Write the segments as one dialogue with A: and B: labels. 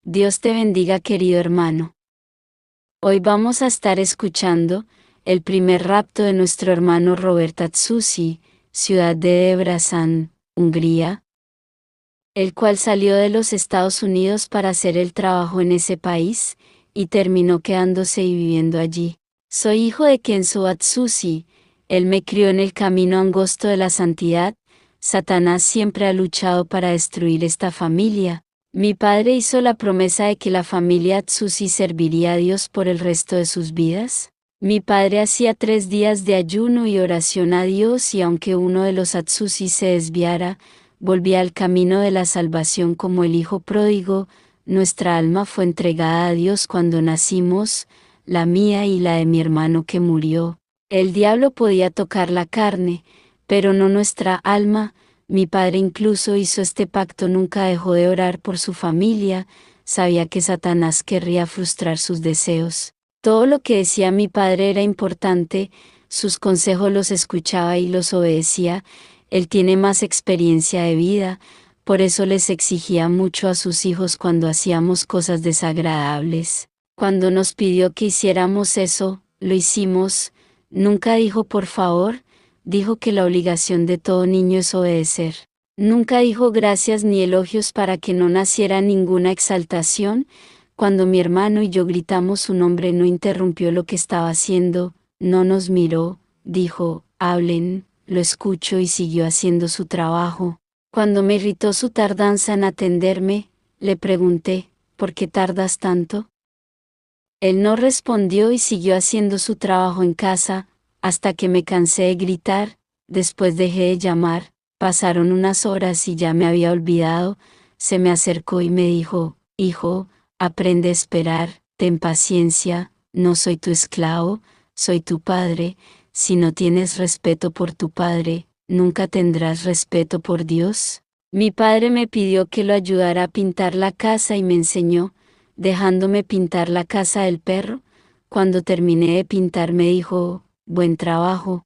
A: Dios te bendiga, querido hermano. Hoy vamos a estar escuchando el primer rapto de nuestro hermano Robert Atsushi, ciudad de Debrecen, Hungría, el cual salió de los Estados Unidos para hacer el trabajo en ese país, y terminó quedándose y viviendo allí. Soy hijo de Kenzo Atsushi, él me crió en el camino angosto de la santidad. Satanás siempre ha luchado para destruir esta familia. Mi padre hizo la promesa de que la familia Atsushi serviría a Dios por el resto de sus vidas. Mi padre hacía 3 días de ayuno y oración a Dios, y aunque uno de los Atsushi se desviara, volvía al camino de la salvación como el hijo pródigo. Nuestra alma fue entregada a Dios cuando nacimos, la mía y la de mi hermano que murió. El diablo podía tocar la carne, pero no nuestra alma. Mi padre incluso hizo este pacto, nunca dejó de orar por su familia, sabía que Satanás querría frustrar sus deseos. Todo lo que decía mi padre era importante, sus consejos los escuchaba y los obedecía. Él tiene más experiencia de vida, por eso les exigía mucho a sus hijos cuando hacíamos cosas desagradables. Cuando nos pidió que hiciéramos eso, lo hicimos. Nunca dijo por favor, dijo que la obligación de todo niño es obedecer. Nunca dijo gracias ni elogios para que no naciera ninguna exaltación. Cuando mi hermano y yo gritamos su nombre, no interrumpió lo que estaba haciendo, no nos miró, dijo, hablen, lo escucho, y siguió haciendo su trabajo. Cuando me irritó su tardanza en atenderme, le pregunté, ¿por qué tardas tanto? Él no respondió y siguió haciendo su trabajo en casa, hasta que me cansé de gritar. Después dejé de llamar. Pasaron unas horas y ya me había olvidado. Se me acercó y me dijo, hijo, aprende a esperar, ten paciencia, no soy tu esclavo, soy tu padre. Si no tienes respeto por tu padre, ¿nunca tendrás respeto por Dios? Mi padre me pidió que lo ayudara a pintar la casa y me enseñó, dejándome pintar la casa del perro. Cuando terminé de pintar me dijo, buen trabajo.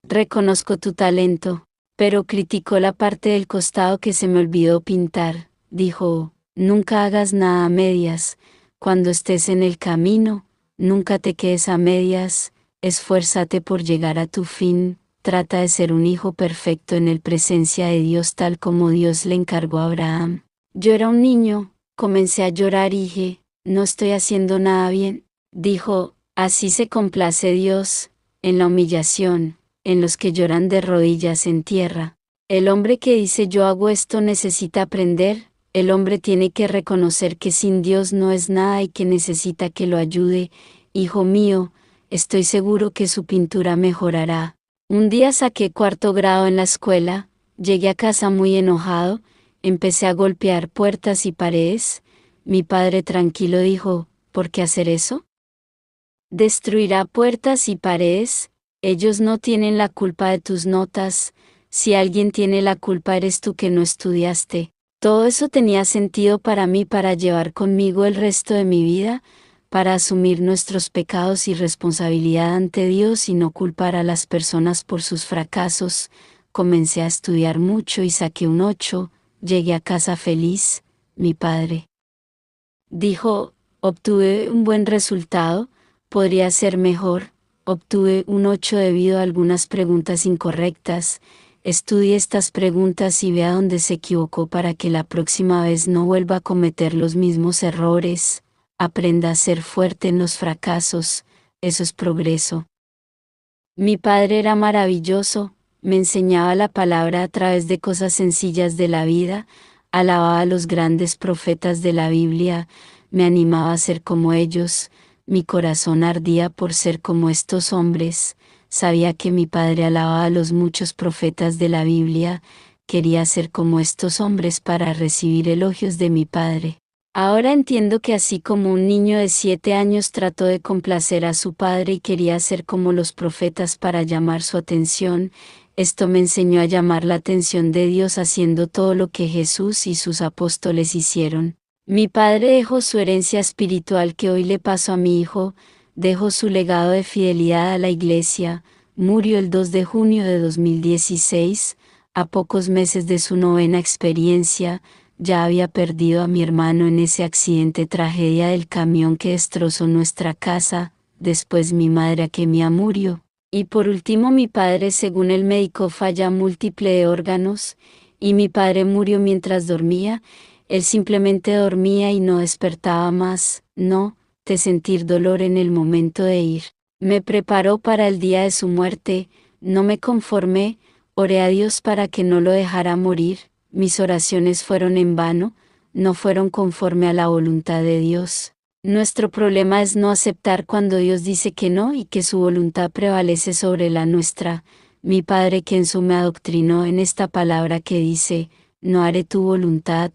A: Reconozco tu talento, pero criticó la parte del costado que se me olvidó pintar. Dijo, nunca hagas nada a medias. Cuando estés en el camino, nunca te quedes a medias. Esfuérzate por llegar a tu fin. Trata de ser un hijo perfecto en el presencia de Dios, tal como Dios le encargó a Abraham. Yo era un niño, comencé a llorar y dije, no estoy haciendo nada bien. Dijo, así se complace Dios, en la humillación, en los que lloran de rodillas en tierra. El hombre que dice yo hago esto necesita aprender. El hombre tiene que reconocer que sin Dios no es nada y que necesita que lo ayude. Hijo mío, estoy seguro que su pintura mejorará. Un día saqué 4º grado en la escuela, llegué a casa muy enojado, empecé a golpear puertas y paredes. Mi padre tranquilo dijo, ¿por qué hacer eso? Destruirá puertas y paredes. Ellos no tienen la culpa de tus notas. Si alguien tiene la culpa eres tú, que no estudiaste. Todo eso tenía sentido para mí, para llevar conmigo el resto de mi vida, para asumir nuestros pecados y responsabilidad ante Dios y no culpar a las personas por sus fracasos. Comencé a estudiar mucho y saqué un 8, llegué a casa feliz. Mi padre dijo, obtuve un buen resultado, podría ser mejor. Obtuve un 8 debido a algunas preguntas incorrectas. Estudie estas preguntas y vea dónde se equivocó para que la próxima vez no vuelva a cometer los mismos errores. Aprenda a ser fuerte en los fracasos, eso es progreso. Mi padre era maravilloso, me enseñaba la palabra a través de cosas sencillas de la vida, alababa a los grandes profetas de la Biblia, me animaba a ser como ellos. Mi corazón ardía por ser como estos hombres. Sabía que mi padre alababa a los muchos profetas de la Biblia, quería ser como estos hombres para recibir elogios de mi padre. Ahora entiendo que así como un niño de 7 años trató de complacer a su padre y quería ser como los profetas para llamar su atención, esto me enseñó a llamar la atención de Dios haciendo todo lo que Jesús y sus apóstoles hicieron. Mi padre dejó su herencia espiritual que hoy le paso a mi hijo, dejó su legado de fidelidad a la iglesia. Murió el 2 de junio de 2016, a pocos meses de su 9ª experiencia. ya había perdido a mi hermano en ese accidente tragedia del camión que destrozó nuestra casa, después mi madre Akemia murió, y por último mi padre según el médico falla múltiple de órganos, y mi padre murió mientras dormía, él simplemente dormía y no despertaba más, no, de sentir dolor en el momento de ir. Me preparó para el día de su muerte, no me conformé, oré a Dios para que no lo dejara morir, mis oraciones fueron en vano, no fueron conforme a la voluntad de Dios. Nuestro problema es no aceptar cuando Dios dice que no y que su voluntad prevalece sobre la nuestra. Mi Padre Kenzo me adoctrinó en esta palabra que dice, no haré tu voluntad,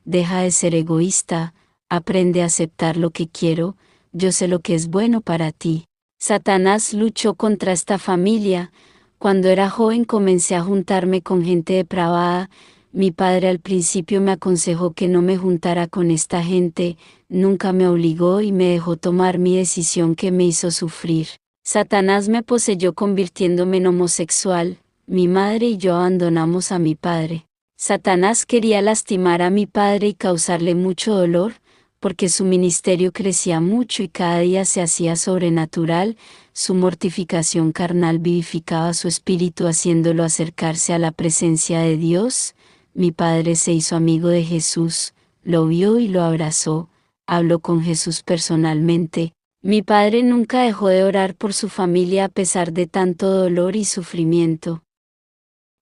A: deja de ser egoísta, aprende a aceptar lo que quiero, yo sé lo que es bueno para ti. Satanás luchó contra esta familia. Cuando era joven comencé a juntarme con gente depravada. Mi padre al principio me aconsejó que no me juntara con esta gente, nunca me obligó y me dejó tomar mi decisión que me hizo sufrir. Satanás me poseyó convirtiéndome en homosexual, mi madre y yo abandonamos a mi padre. Satanás quería lastimar a mi padre y causarle mucho dolor, porque su ministerio crecía mucho y cada día se hacía sobrenatural, su mortificación carnal vivificaba su espíritu haciéndolo acercarse a la presencia de Dios. Mi padre se hizo amigo de Jesús, lo vio y lo abrazó, habló con Jesús personalmente. Mi padre nunca dejó de orar por su familia a pesar de tanto dolor y sufrimiento.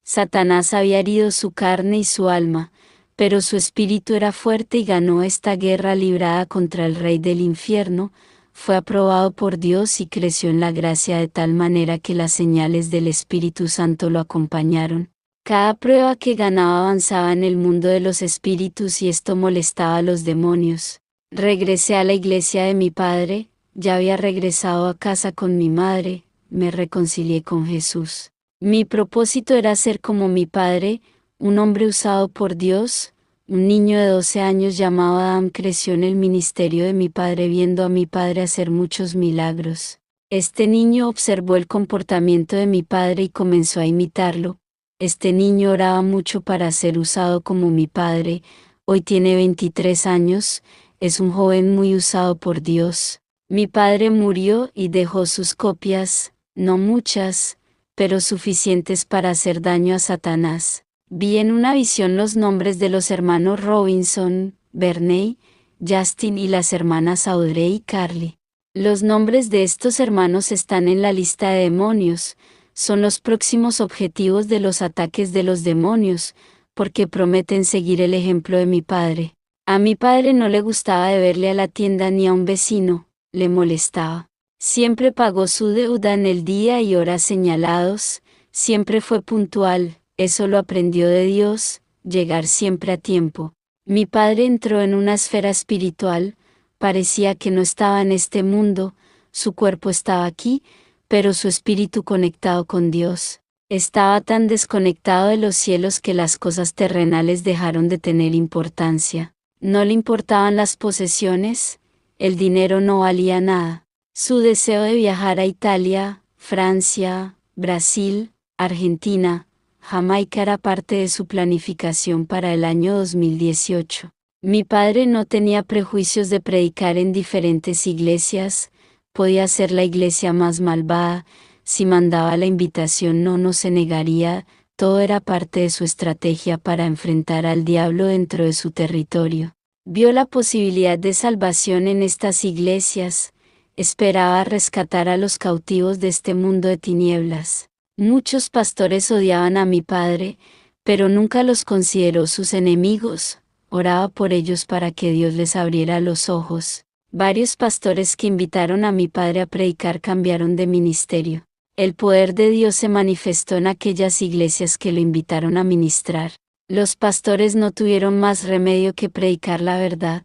A: Satanás había herido su carne y su alma, pero su espíritu era fuerte y ganó esta guerra librada contra el rey del infierno, fue aprobado por Dios y creció en la gracia de tal manera que las señales del Espíritu Santo lo acompañaron. Cada prueba que ganaba avanzaba en el mundo de los espíritus y esto molestaba a los demonios. Regresé a la iglesia de mi padre, ya había regresado a casa con mi madre, me reconcilié con Jesús. Mi propósito era ser como mi padre, un hombre usado por Dios. Un niño de 12 años llamado Adam creció en el ministerio de mi padre viendo a mi padre hacer muchos milagros. Este niño observó el comportamiento de mi padre y comenzó a imitarlo. Este niño oraba mucho para ser usado como mi padre, hoy tiene 23 años, es un joven muy usado por Dios. Mi padre murió y dejó sus copias, no muchas, pero suficientes para hacer daño a Satanás. Vi en una visión los nombres de los hermanos Robinson, Berney, Justin y las hermanas Audrey y Carly. Los nombres de estos hermanos están en la lista de demonios, son los próximos objetivos de los ataques de los demonios, porque prometen seguir el ejemplo de mi padre. A mi padre no le gustaba deberle a la tienda ni a un vecino, le molestaba. Siempre pagó su deuda en el día y horas señalados, siempre fue puntual, eso lo aprendió de Dios, llegar siempre a tiempo. Mi padre entró en una esfera espiritual, parecía que no estaba en este mundo, su cuerpo estaba aquí, pero su espíritu conectado con Dios. Estaba tan desconectado de los cielos que las cosas terrenales dejaron de tener importancia. No le importaban las posesiones, el dinero no valía nada. Su deseo de viajar a Italia, Francia, Brasil, Argentina, Jamaica era parte de su planificación para el año 2018. Mi padre no tenía prejuicios de predicar en diferentes iglesias, podía ser la iglesia más malvada, si mandaba la invitación no se negaría, todo era parte de su estrategia para enfrentar al diablo dentro de su territorio. Vio la posibilidad de salvación en estas iglesias, esperaba rescatar a los cautivos de este mundo de tinieblas. Muchos pastores odiaban a mi padre, pero nunca los consideró sus enemigos, oraba por ellos para que Dios les abriera los ojos. Varios pastores que invitaron a mi padre a predicar cambiaron de ministerio. El poder de Dios se manifestó en aquellas iglesias que lo invitaron a ministrar. Los pastores no tuvieron más remedio que predicar la verdad,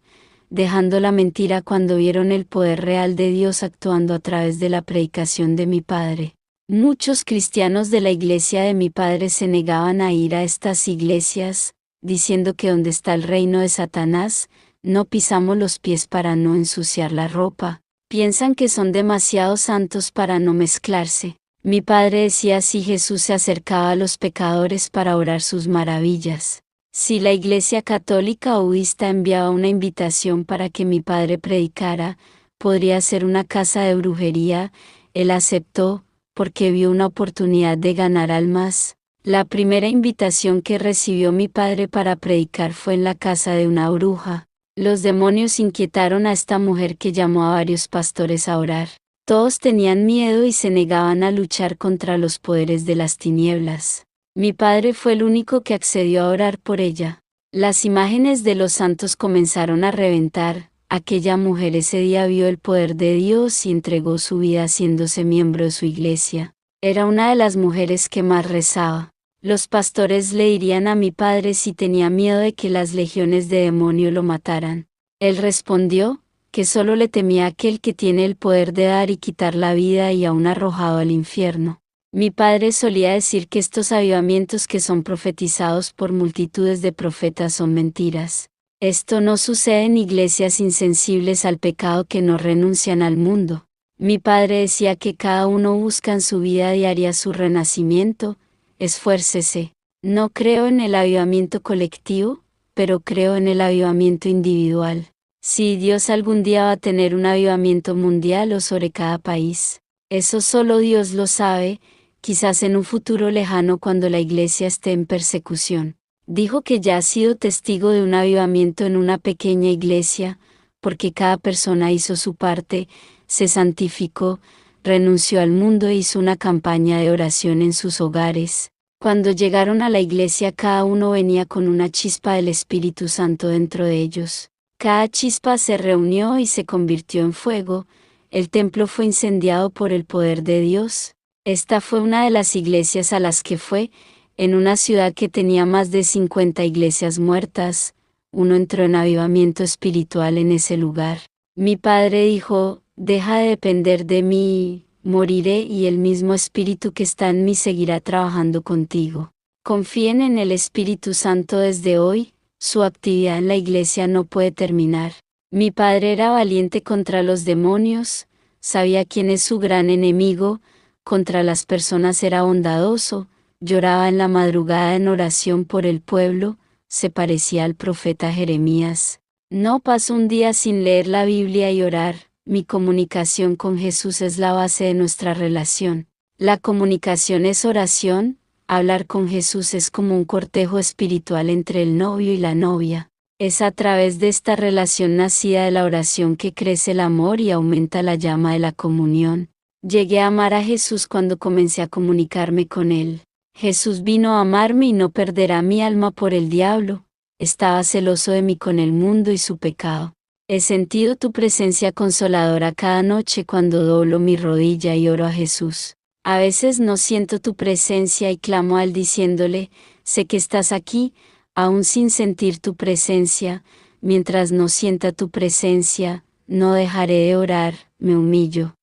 A: dejando la mentira cuando vieron el poder real de Dios actuando a través de la predicación de mi padre. Muchos cristianos de la iglesia de mi padre se negaban a ir a estas iglesias, diciendo que donde está el reino de Satanás, no pisamos los pies para no ensuciar la ropa. Piensan que son demasiado santos para no mezclarse. Mi padre decía si Jesús se acercaba a los pecadores para orar sus maravillas. Si la Iglesia Católica Budista enviaba una invitación para que mi padre predicara, podría ser una casa de brujería, él aceptó, porque vio una oportunidad de ganar almas. La primera invitación que recibió mi padre para predicar fue en la casa de una bruja. Los demonios inquietaron a esta mujer que llamó a varios pastores a orar. Todos tenían miedo y se negaban a luchar contra los poderes de las tinieblas. Mi padre fue el único que accedió a orar por ella. Las imágenes de los santos comenzaron a reventar. Aquella mujer ese día vio el poder de Dios y entregó su vida haciéndose miembro de su iglesia. Era una de las mujeres que más rezaba. Los pastores le dirían a mi padre si tenía miedo de que las legiones de demonio lo mataran. Él respondió, que solo le temía aquel que tiene el poder de dar y quitar la vida y aún arrojado al infierno. Mi padre solía decir que estos avivamientos que son profetizados por multitudes de profetas son mentiras. Esto no sucede en iglesias insensibles al pecado que no renuncian al mundo. Mi padre decía que cada uno busca en su vida diaria su renacimiento. Esfuércese. No creo en el avivamiento colectivo, pero creo en el avivamiento individual. Si Dios algún día va a tener un avivamiento mundial o sobre cada país, eso solo Dios lo sabe, quizás en un futuro lejano cuando la iglesia esté en persecución. Dijo que ya ha sido testigo de un avivamiento en una pequeña iglesia, porque cada persona hizo su parte, se santificó, renunció al mundo e hizo una campaña de oración en sus hogares. Cuando llegaron a la iglesia cada uno venía con una chispa del Espíritu Santo dentro de ellos. Cada chispa se reunió y se convirtió en fuego, el templo fue incendiado por el poder de Dios. Esta fue una de las iglesias a las que fue, en una ciudad que tenía más de 50 iglesias muertas, uno entró en avivamiento espiritual en ese lugar. Mi padre dijo, deja de depender de mí, moriré y el mismo Espíritu que está en mí seguirá trabajando contigo. Confíen en el Espíritu Santo desde hoy, su actividad en la iglesia no puede terminar. Mi padre era valiente contra los demonios, sabía quién es su gran enemigo, contra las personas era bondadoso, lloraba en la madrugada en oración por el pueblo, se parecía al profeta Jeremías. No paso un día sin leer la Biblia y orar. Mi comunicación con Jesús es la base de nuestra relación. La comunicación es oración, hablar con Jesús es como un cortejo espiritual entre el novio y la novia. Es a través de esta relación nacida de la oración que crece el amor y aumenta la llama de la comunión. Llegué a amar a Jesús cuando comencé a comunicarme con Él. Jesús vino a amarme y no perderá mi alma por el diablo. Estaba celoso de mí con el mundo y su pecado. He sentido tu presencia consoladora cada noche cuando doblo mi rodilla y oro a Jesús. A veces no siento tu presencia y clamo a Él diciéndole, sé que estás aquí, aún sin sentir tu presencia, mientras no sienta tu presencia, no dejaré de orar, me humillo.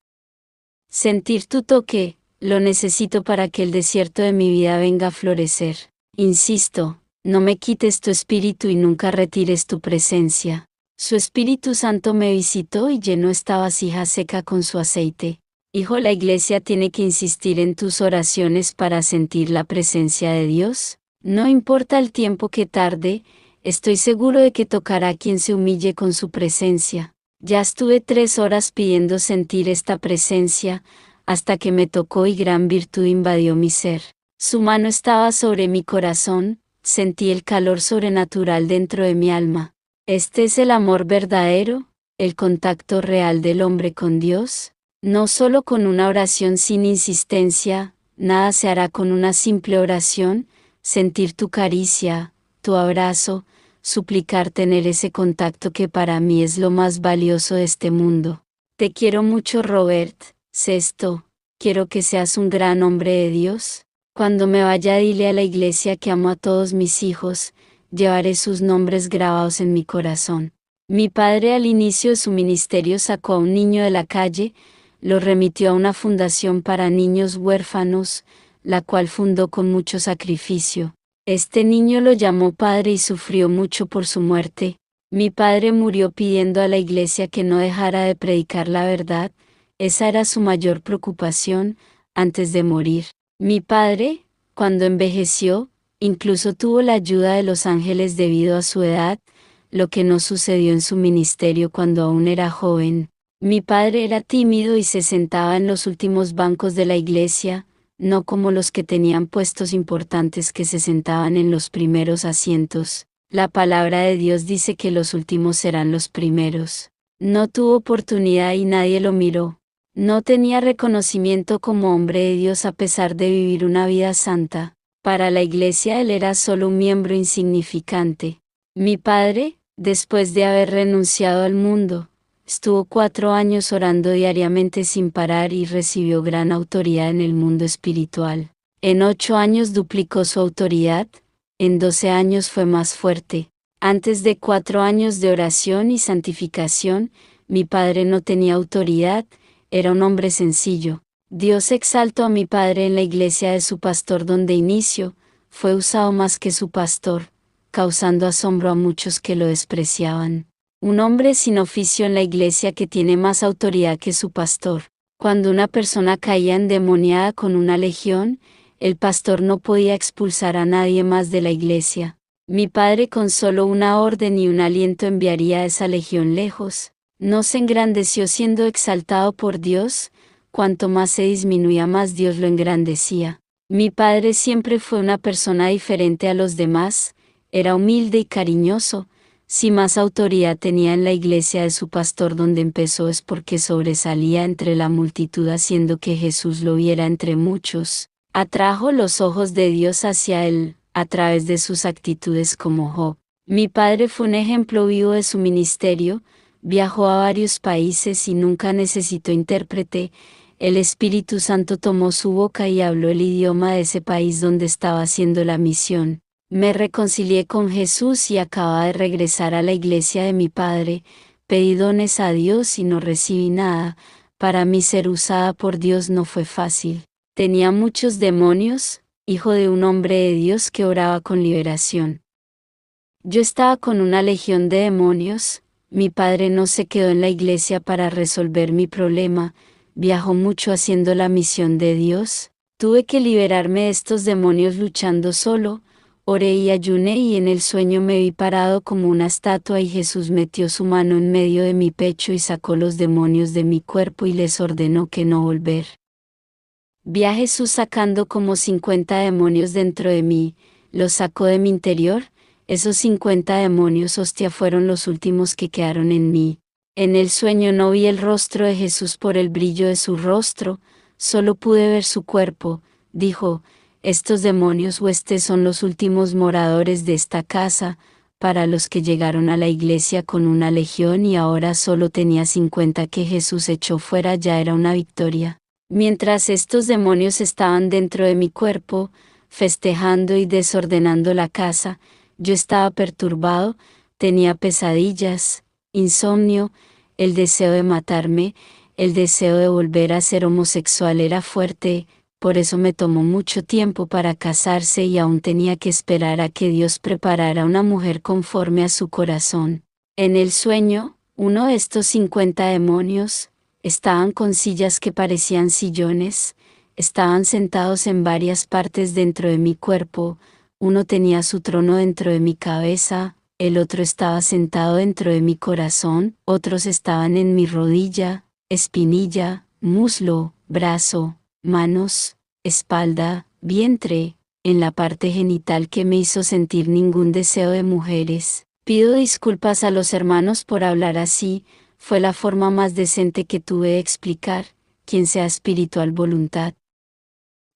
A: Sentir tu toque, lo necesito para que el desierto de mi vida venga a florecer. Insisto, no me quites tu espíritu y nunca retires tu presencia. Su Espíritu Santo me visitó y llenó esta vasija seca con su aceite. Hijo, la iglesia tiene que insistir en tus oraciones para sentir la presencia de Dios. No importa el tiempo que tarde, estoy seguro de que tocará a quien se humille con su presencia. Ya estuve 3 horas pidiendo sentir esta presencia, hasta que me tocó y gran virtud invadió mi ser. Su mano estaba sobre mi corazón, sentí el calor sobrenatural dentro de mi alma. Este es el amor verdadero, el contacto real del hombre con Dios. No solo con una oración sin insistencia, nada se hará con una simple oración, sentir tu caricia, tu abrazo, suplicar tener ese contacto que para mí es lo más valioso de este mundo. Te quiero mucho, Robert. Sexto, quiero que seas un gran hombre de Dios. Cuando me vaya, dile a la iglesia que amo a todos mis hijos, llevaré sus nombres grabados en mi corazón. Mi padre al inicio de su ministerio sacó a un niño de la calle, lo remitió a una fundación para niños huérfanos, la cual fundó con mucho sacrificio. Este niño lo llamó padre y sufrió mucho por su muerte. Mi padre murió pidiendo a la iglesia que no dejara de predicar la verdad, esa era su mayor preocupación, antes de morir. Mi padre, cuando envejeció, Incluso tuvo la ayuda de los ángeles debido a su edad, lo que no sucedió en su ministerio cuando aún era joven. Mi padre era tímido y se sentaba en los últimos bancos de la iglesia, no como los que tenían puestos importantes que se sentaban en los primeros asientos. La palabra de Dios dice que los últimos serán los primeros. No tuvo oportunidad y nadie lo miró. No tenía reconocimiento como hombre de Dios a pesar de vivir una vida santa. Para la iglesia él era solo un miembro insignificante. Mi padre, después de haber renunciado al mundo, estuvo 4 años orando diariamente sin parar y recibió gran autoridad en el mundo espiritual. En 8 años duplicó su autoridad, en 12 años fue más fuerte. Antes de 4 años de oración y santificación, mi padre no tenía autoridad, era un hombre sencillo. Dios exaltó a mi padre en la iglesia de su pastor donde inició, fue usado más que su pastor, causando asombro a muchos que lo despreciaban. Un hombre sin oficio en la iglesia que tiene más autoridad que su pastor. Cuando una persona caía endemoniada con una legión, el pastor no podía expulsar a nadie más de la iglesia. Mi padre con solo una orden y un aliento enviaría a esa legión lejos. No se engrandeció siendo exaltado por Dios, cuanto más se disminuía más Dios lo engrandecía. Mi padre siempre fue una persona diferente a los demás, era humilde y cariñoso. Si más autoridad tenía en la iglesia de su pastor donde empezó es porque sobresalía entre la multitud haciendo que Jesús lo viera entre muchos. Atrajo los ojos de Dios hacia él, a través de sus actitudes como Job. Mi padre fue un ejemplo vivo de su ministerio, viajó a varios países y nunca necesitó intérprete. El Espíritu Santo tomó su boca y habló el idioma de ese país donde estaba haciendo la misión. Me reconcilié con Jesús y acababa de regresar a la iglesia de mi padre, pedí dones a Dios y no recibí nada. Para mí ser usada por Dios no fue fácil. Tenía muchos demonios, hijo de un hombre de Dios que oraba con liberación. Yo estaba con una legión de demonios, mi padre no se quedó en la iglesia para resolver mi problema, viajó mucho haciendo la misión de Dios, tuve que liberarme de estos demonios luchando solo. Oré y ayuné y en el sueño me vi parado como una estatua y Jesús metió su mano en medio de mi pecho y sacó los demonios de mi cuerpo y les ordenó que no volver. Vi a Jesús sacando como 50 demonios dentro de mí, los sacó de mi interior, esos 50 demonios hostia fueron los últimos que quedaron en mí. En el sueño no vi el rostro de Jesús por el brillo de su rostro, solo pude ver su cuerpo, dijo, estos demonios huestes son los últimos moradores de esta casa, para los que llegaron a la iglesia con una legión y ahora solo tenía 50 que Jesús echó fuera ya era una victoria. Mientras estos demonios estaban dentro de mi cuerpo, festejando y desordenando la casa, yo estaba perturbado, tenía pesadillas, insomnio, el deseo de matarme, el deseo de volver a ser homosexual era fuerte. Por eso me tomó mucho tiempo para casarse y aún tenía que esperar a que Dios preparara una mujer conforme a su corazón. En el sueño, uno de estos 50 demonios, estaban con sillas que parecían sillones, estaban sentados en varias partes dentro de mi cuerpo, uno tenía su trono dentro de mi cabeza, el otro estaba sentado dentro de mi corazón, otros estaban en mi rodilla, espinilla, muslo, brazo, manos, espalda, vientre, en la parte genital que me hizo sentir ningún deseo de mujeres. Pido disculpas a los hermanos por hablar así, fue la forma más decente que tuve de explicar, quien sea espiritual voluntad.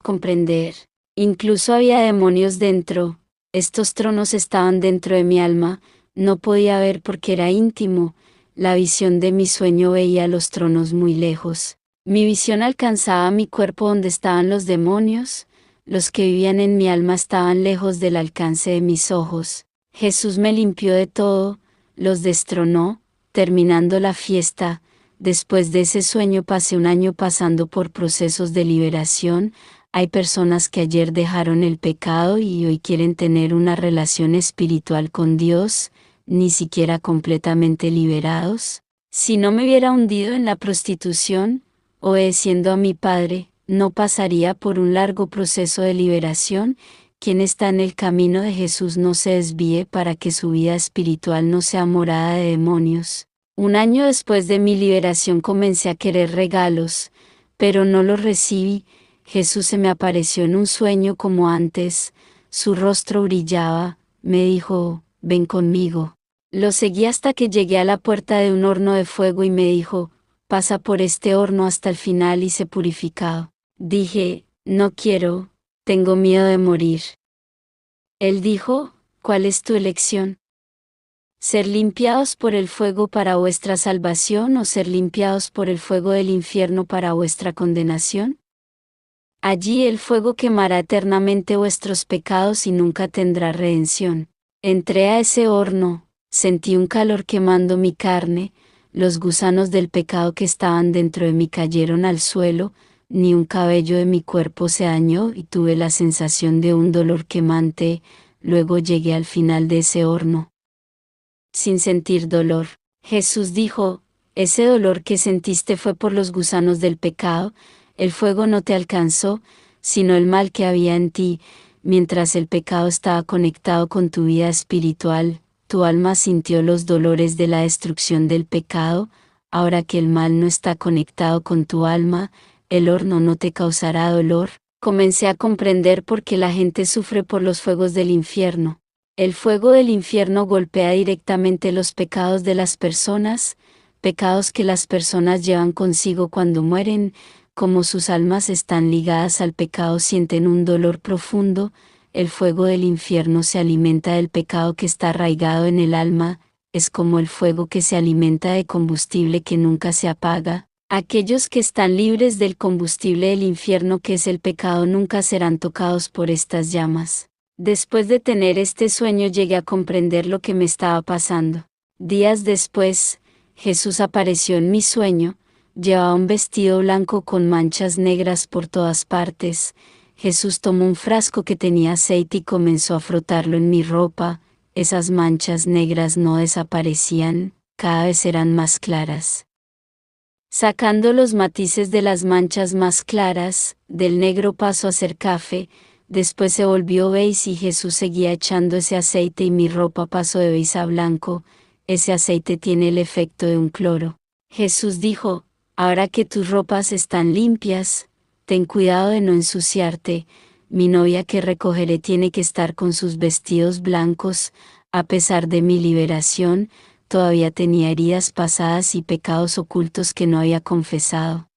A: Comprender. Incluso había demonios dentro, estos tronos estaban dentro de mi alma, no podía ver porque era íntimo, la visión de mi sueño veía los tronos muy lejos. Mi visión alcanzaba mi cuerpo donde estaban los demonios, los que vivían en mi alma estaban lejos del alcance de mis ojos. Jesús me limpió de todo, los destronó, terminando la fiesta. Después de ese sueño pasé un año pasando por procesos de liberación. Hay personas que ayer dejaron el pecado y hoy quieren tener una relación espiritual con Dios, ni siquiera completamente liberados. Si no me hubiera hundido en la prostitución, obedeciendo a mi padre, no pasaría por un largo proceso de liberación, Quien está en el camino de Jesús no se desvíe para que su vida espiritual no sea morada de demonios. Un año después de mi liberación comencé a querer regalos, pero no los recibí. Jesús se me apareció en un sueño como antes, su rostro brillaba, me dijo, ven conmigo. Lo seguí hasta que llegué a la puerta de un horno de fuego y me dijo, pasa por este horno hasta el final y sé purificado. Dije, no quiero, tengo miedo de morir. Él dijo, ¿cuál es tu elección? ¿Ser limpiados por el fuego para vuestra salvación o ser limpiados por el fuego del infierno para vuestra condenación? Allí el fuego quemará eternamente vuestros pecados y nunca tendrá redención. Entré a ese horno, sentí un calor quemando mi carne, los gusanos del pecado que estaban dentro de mí cayeron al suelo, ni un cabello de mi cuerpo se dañó y tuve la sensación de un dolor quemante, luego llegué al final de ese horno. Sin sentir dolor. Jesús dijo, ese dolor que sentiste fue por los gusanos del pecado, el fuego no te alcanzó, sino el mal que había en ti, mientras el pecado estaba conectado con tu vida espiritual, tu alma sintió los dolores de la destrucción del pecado, ahora que el mal no está conectado con tu alma, el horno no te causará dolor. Comencé a comprender por qué la gente sufre por los fuegos del infierno. El fuego del infierno golpea directamente los pecados de las personas, pecados que las personas llevan consigo cuando mueren, como sus almas están ligadas al pecado sienten un dolor profundo, el fuego del infierno se alimenta del pecado que está arraigado en el alma, es como el fuego que se alimenta de combustible que nunca se apaga. Aquellos que están libres del combustible del infierno que es el pecado nunca serán tocados por estas llamas. Después de tener este sueño llegué a comprender lo que me estaba pasando. Días después, Jesús apareció en mi sueño, llevaba un vestido blanco con manchas negras por todas partes. Jesús tomó un frasco que tenía aceite y comenzó a frotarlo en mi ropa, esas manchas negras no desaparecían, cada vez eran más claras. Sacando los matices de las manchas más claras, del negro pasó a ser café, después se volvió beige y Jesús seguía echando ese aceite y mi ropa pasó de beige a blanco, ese aceite tiene el efecto de un cloro. Jesús dijo, ahora que tus ropas están limpias, ten cuidado de no ensuciarte, mi novia que recogeré tiene que estar con sus vestidos blancos, a pesar de mi liberación, todavía tenía heridas pasadas y pecados ocultos que no había confesado.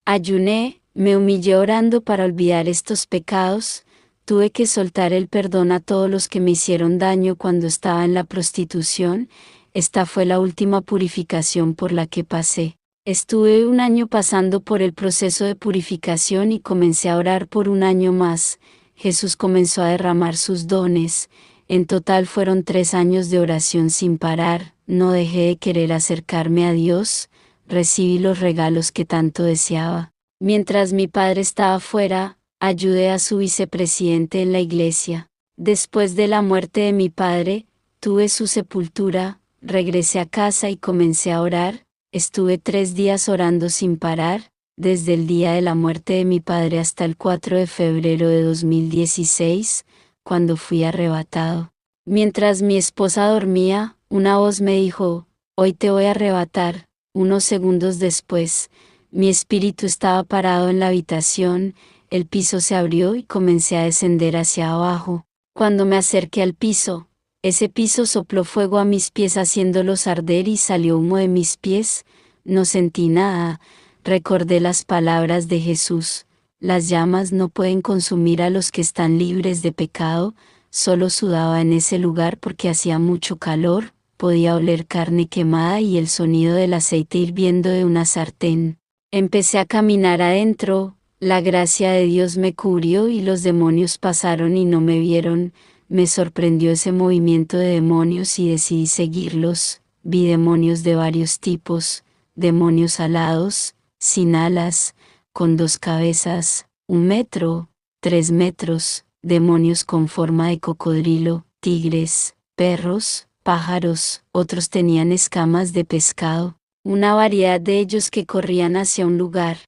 A: Ayuné, me humillé orando para olvidar estos pecados, tuve que soltar el perdón a todos los que me hicieron daño cuando estaba en la prostitución, esta fue la última purificación por la que pasé. Estuve un año pasando por el proceso de purificación y comencé a orar por un año más, Jesús comenzó a derramar sus dones, en total fueron 3 años de oración sin parar, no dejé de querer acercarme a Dios, recibí los regalos que tanto deseaba. Mientras mi padre estaba fuera, ayudé a su vicepresidente en la iglesia. Después de la muerte de mi padre, tuve su sepultura, regresé a casa y comencé a orar, estuve 3 días orando sin parar, desde el día de la muerte de mi padre hasta el 4 de febrero de 2016, cuando fui arrebatado. Mientras mi esposa dormía, una voz me dijo, hoy te voy a arrebatar. Unos segundos después, mi espíritu estaba parado en la habitación, el piso se abrió y comencé a descender hacia abajo. Cuando me acerqué al piso, ese piso sopló fuego a mis pies haciéndolos arder y salió humo de mis pies, no sentí nada, recordé las palabras de Jesús, las llamas no pueden consumir a los que están libres de pecado, solo sudaba en ese lugar porque hacía mucho calor, podía oler carne quemada y el sonido del aceite hirviendo de una sartén. Empecé a caminar adentro, la gracia de Dios me cubrió y los demonios pasaron y no me vieron, me sorprendió ese movimiento de demonios y decidí seguirlos, vi demonios de varios tipos, demonios alados, sin alas, con 2 cabezas, 1 metro, 3 metros, demonios con forma de cocodrilo, tigres, perros, pájaros, otros tenían escamas de pescado, una variedad de ellos que corrían hacia un lugar.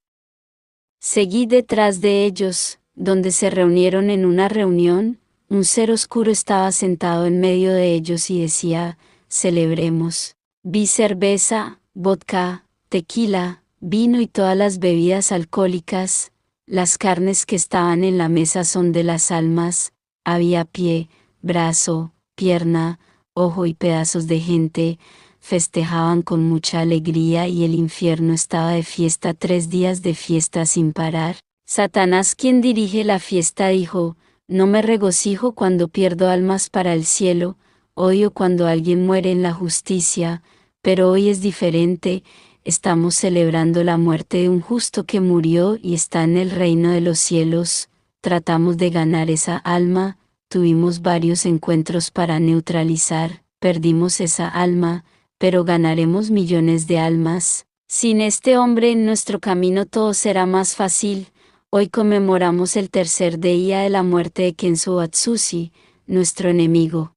A: Seguí detrás de ellos, donde se reunieron en una reunión, un ser oscuro estaba sentado en medio de ellos y decía: celebremos. Vi cerveza, vodka, tequila, vino y todas las bebidas alcohólicas. Las carnes que estaban en la mesa son de las almas. Había pie, brazo, pierna, ojo y pedazos de gente. Festejaban con mucha alegría y el infierno estaba de fiesta, 3 días de fiesta sin parar. Satanás, quien dirige la fiesta, dijo: no me regocijo cuando pierdo almas para el cielo, odio cuando alguien muere en la justicia, pero hoy es diferente. Estamos celebrando la muerte de un justo que murió y está en el reino de los cielos. Tratamos de ganar esa alma, tuvimos varios encuentros para neutralizar, perdimos esa alma, pero ganaremos millones de almas. Sin este hombre en nuestro camino todo será más fácil. Hoy conmemoramos el tercer día de la muerte de Kenzo Atsushi, nuestro enemigo,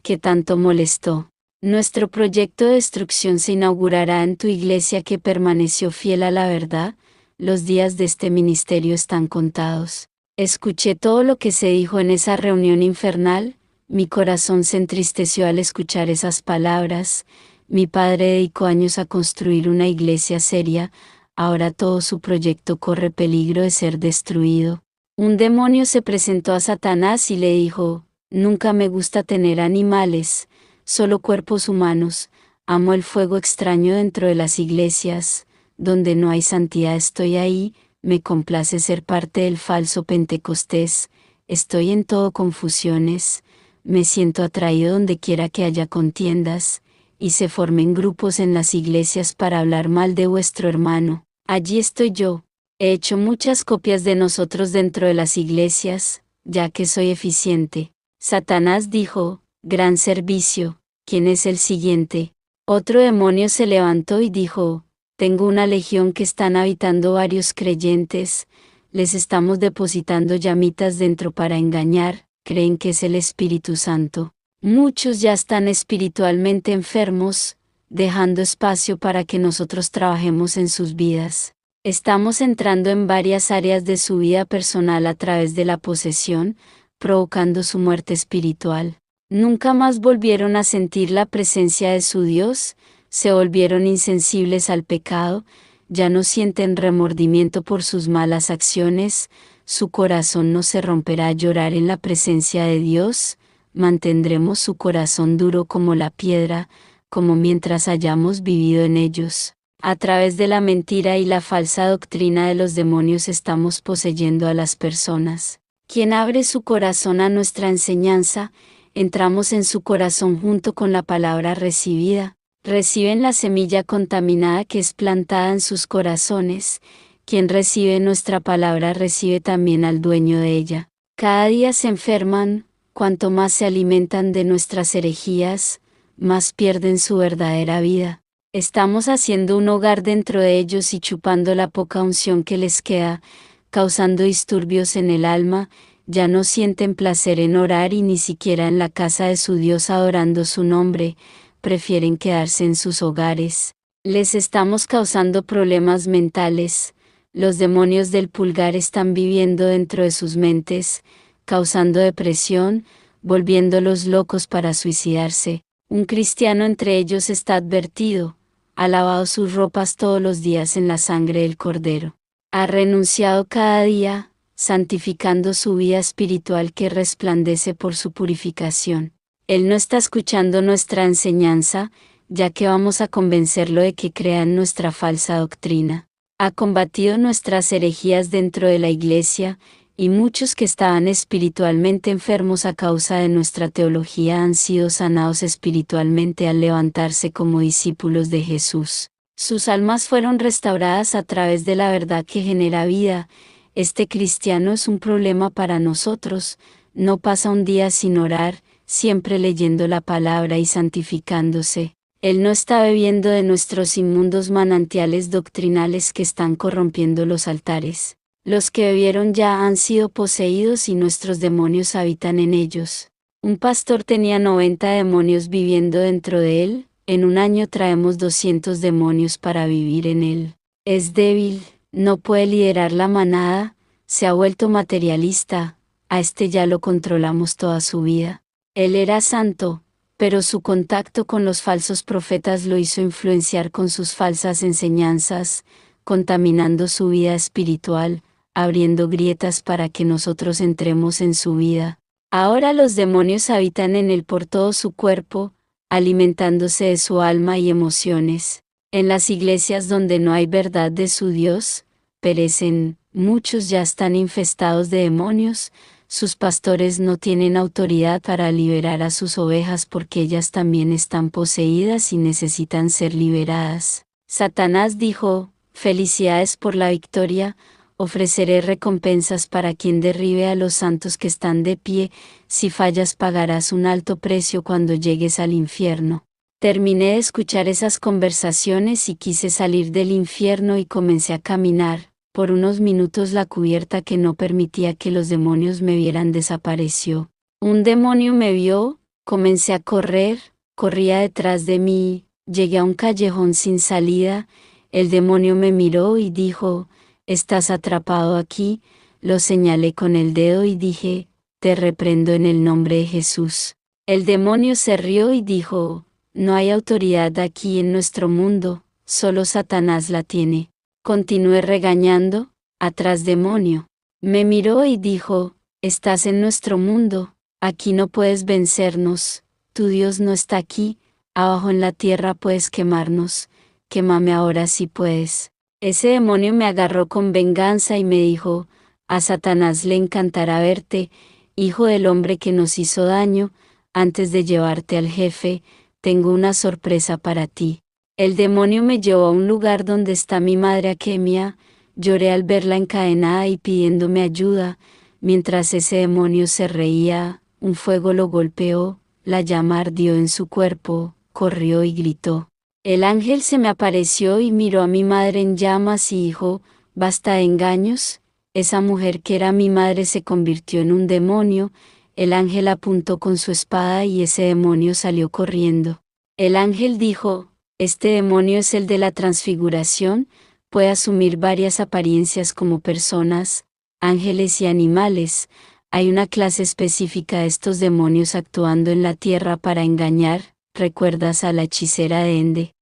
A: que tanto molestó. Nuestro proyecto de destrucción se inaugurará en tu iglesia que permaneció fiel a la verdad. Los días de este ministerio están contados. Escuché todo lo que se dijo en esa reunión infernal. Mi corazón se entristeció al escuchar esas palabras. Mi padre dedicó años a construir una iglesia seria. Ahora todo su proyecto corre peligro de ser destruido. Un demonio se presentó a Satanás y le dijo: nunca me gusta tener animales, solo cuerpos humanos. Amo el fuego extraño dentro de las iglesias. Donde no hay santidad estoy ahí. Me complace ser parte del falso Pentecostés. Estoy en todo confusiones. Me siento atraído donde quiera que haya contiendas, y se formen grupos en las iglesias para hablar mal de vuestro hermano. Allí estoy yo. He hecho muchas copias de nosotros dentro de las iglesias, ya que soy eficiente. Satanás dijo: gran servicio, ¿quién es el siguiente? Otro demonio se levantó y dijo: tengo una legión que están habitando varios creyentes, les estamos depositando llamitas dentro para engañar, creen que es el Espíritu Santo. Muchos ya están espiritualmente enfermos, dejando espacio para que nosotros trabajemos en sus vidas. Estamos entrando en varias áreas de su vida personal a través de la posesión, provocando su muerte espiritual. Nunca más volvieron a sentir la presencia de su Dios, se volvieron insensibles al pecado, ya no sienten remordimiento por sus malas acciones, su corazón no se romperá a llorar en la presencia de Dios. Mantendremos su corazón duro como la piedra, como mientras hayamos vivido en ellos. A través de la mentira y la falsa doctrina de los demonios estamos poseyendo a las personas. Quien abre su corazón a nuestra enseñanza, entramos en su corazón junto con la palabra recibida. Reciben la semilla contaminada que es plantada en sus corazones. Quien recibe nuestra palabra recibe también al dueño de ella. Cada día se enferman. Cuanto más se alimentan de nuestras herejías, más pierden su verdadera vida. Estamos haciendo un hogar dentro de ellos y chupando la poca unción que les queda, causando disturbios en el alma. Ya no sienten placer en orar y ni siquiera en la casa de su Dios adorando su nombre, prefieren quedarse en sus hogares. Les estamos causando problemas mentales. Los demonios del pulgar están viviendo dentro de sus mentes, causando depresión, volviéndolos locos para suicidarse. Un cristiano entre ellos está advertido, ha lavado sus ropas todos los días en la sangre del Cordero. Ha renunciado cada día, santificando su vida espiritual que resplandece por su purificación. Él no está escuchando nuestra enseñanza, ya que vamos a convencerlo de que crea en nuestra falsa doctrina. Ha combatido nuestras herejías dentro de la iglesia, y muchos que estaban espiritualmente enfermos a causa de nuestra teología han sido sanados espiritualmente al levantarse como discípulos de Jesús. Sus almas fueron restauradas a través de la verdad que genera vida. Este cristiano es un problema para nosotros, no pasa un día sin orar, siempre leyendo la palabra y santificándose. Él no está bebiendo de nuestros inmundos manantiales doctrinales que están corrompiendo los altares. Los que bebieron ya han sido poseídos y nuestros demonios habitan en ellos. Un pastor tenía 90 demonios viviendo dentro de él. En un año traemos 200 demonios para vivir en él. Es débil, no puede liderar la manada, se ha vuelto materialista, a este ya lo controlamos toda su vida. Él era santo, pero su contacto con los falsos profetas lo hizo influenciar con sus falsas enseñanzas, contaminando su vida espiritual, abriendo grietas para que nosotros entremos en su vida. Ahora los demonios habitan en él por todo su cuerpo, alimentándose de su alma y emociones. En las iglesias donde no hay verdad de su Dios, perecen, muchos ya están infestados de demonios, sus pastores no tienen autoridad para liberar a sus ovejas porque ellas también están poseídas y necesitan ser liberadas. Satanás dijo, felicidades por la victoria, ofreceré recompensas para quien derribe a los santos que están de pie, si fallas pagarás un alto precio cuando llegues al infierno. Terminé de escuchar esas conversaciones y quise salir del infierno y comencé a caminar. Por unos minutos la cubierta que no permitía que los demonios me vieran desapareció. Un demonio me vio, comencé a correr, corría detrás de mí, llegué a un callejón sin salida, el demonio me miró y dijo, «Estás atrapado aquí», lo señalé con el dedo y dije, «Te reprendo en el nombre de Jesús». El demonio se rió y dijo, «No hay autoridad aquí en nuestro mundo, solo Satanás la tiene». Continué regañando, «Atrás demonio». Me miró y dijo, «Estás en nuestro mundo, aquí no puedes vencernos, tu Dios no está aquí, abajo en la tierra puedes quemarnos, quémame ahora si puedes». Ese demonio me agarró con venganza y me dijo, «A Satanás le encantará verte, hijo del hombre que nos hizo daño, antes de llevarte al jefe, tengo una sorpresa para ti». El demonio me llevó a un lugar donde está mi madre Akemia, lloré al verla encadenada y pidiéndome ayuda, mientras ese demonio se reía, un fuego lo golpeó, la llama ardió en su cuerpo, corrió y gritó. El ángel se me apareció y miró a mi madre en llamas y dijo, «Basta de engaños», esa mujer que era mi madre se convirtió en un demonio, el ángel apuntó con su espada y ese demonio salió corriendo. El ángel dijo, «Este demonio es el de la transfiguración, puede asumir varias apariencias como personas, ángeles y animales, hay una clase específica de estos demonios actuando en la tierra para engañar», ¿recuerdas a la hechicera de Ende?